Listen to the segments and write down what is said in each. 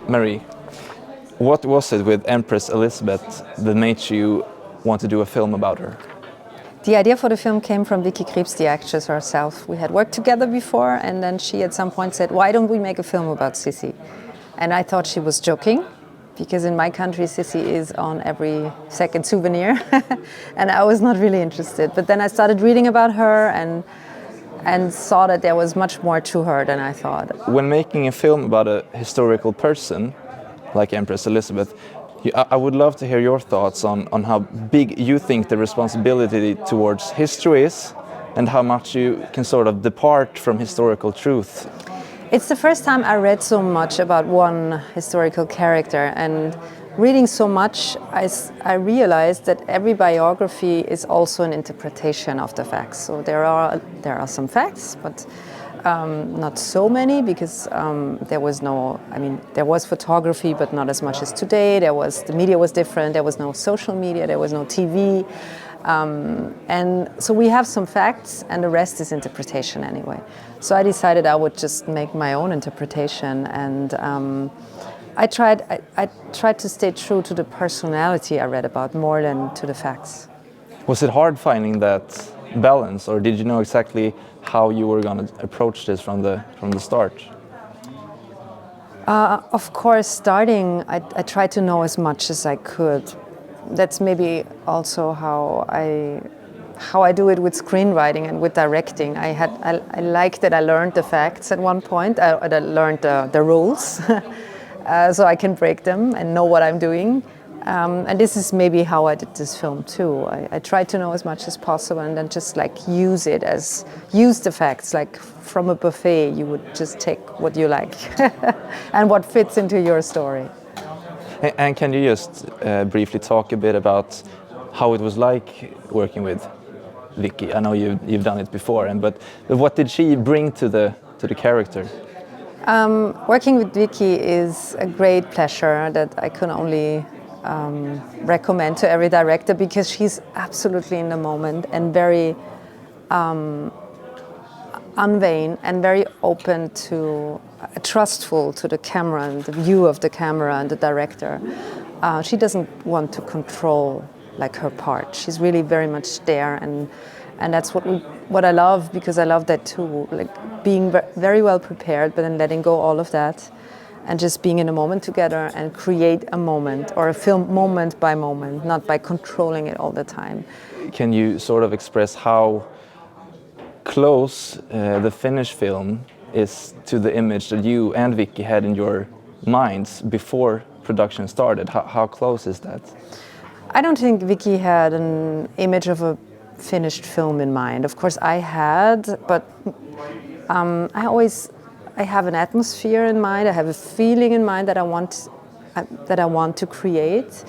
Marie, what was it with Empress Elizabeth that made you want to do a film about her? The idea for the film came from Vicky Krieps, the actress herself. We had worked together before, and then she at some point said, "Why don't we make a film about Sissi?" And I thought she was joking, because in my country Sissi is on every second souvenir, and I was not really interested. But then I started reading about her and saw that there was much more to her than I thought. When making a film about a historical person, like Empress Elizabeth, I would love to hear your thoughts on how big you think the responsibility towards history is, and how much you can sort of depart from historical truth. It's the first time I read so much about one historical character, and reading so much, I realized that every biography is also an interpretation of the facts. So there are some facts, but not so many, because there was photography, but not as much as today. The media was different. There was no social media. There was no TV. And so we have some facts, and the rest is interpretation anyway. So I decided I would just make my own interpretation, and I tried to stay true to the personality I read about more than to the facts. Was it hard finding that balance, or did you know exactly how you were going to approach this from the start? Of course, starting, I tried to know as much as I could. That's maybe also how I do it with screenwriting and with directing. I like that I learned the facts at one point. I learned the rules, so I can break them and know what I'm doing. And this is maybe how I did this film too. I tried to know as much as possible, and then just use the facts. Like from a buffet, you would just take what you like and what fits into your story. And can you just briefly talk a bit about how it was like working with Vicky? I know you've done it before, but what did she bring to the character? Working with Vicky is a great pleasure that I can only recommend to every director, because she's absolutely in the moment and very unvain and very open to, trustful to the camera and the view of the camera and the director. She doesn't want to control like her part. She's really very much there, and that's what I love, because I love that too. Like being very well prepared, but then letting go all of that, and just being in a moment together and create a moment, or a film moment by moment, not by controlling it all the time. Can you sort of express how close the finished film is to the image that you and Vicky had in your minds before production started? How close is that? I don't think Vicky had an image of a finished film in mind. Of course I had, but I have an atmosphere in mind. I have a feeling in mind that I want to create.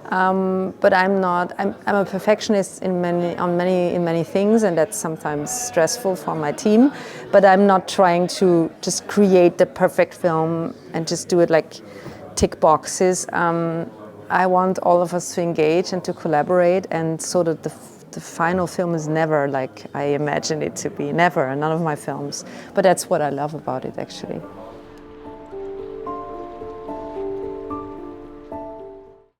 But I'm a perfectionist in many things, and that's sometimes stressful for my team. But I'm not trying to just create the perfect film and just do it like tick boxes. I want all of us to engage and to collaborate, and so that the final film is never like I imagine it to be. Never, none of my films. But that's what I love about it, actually.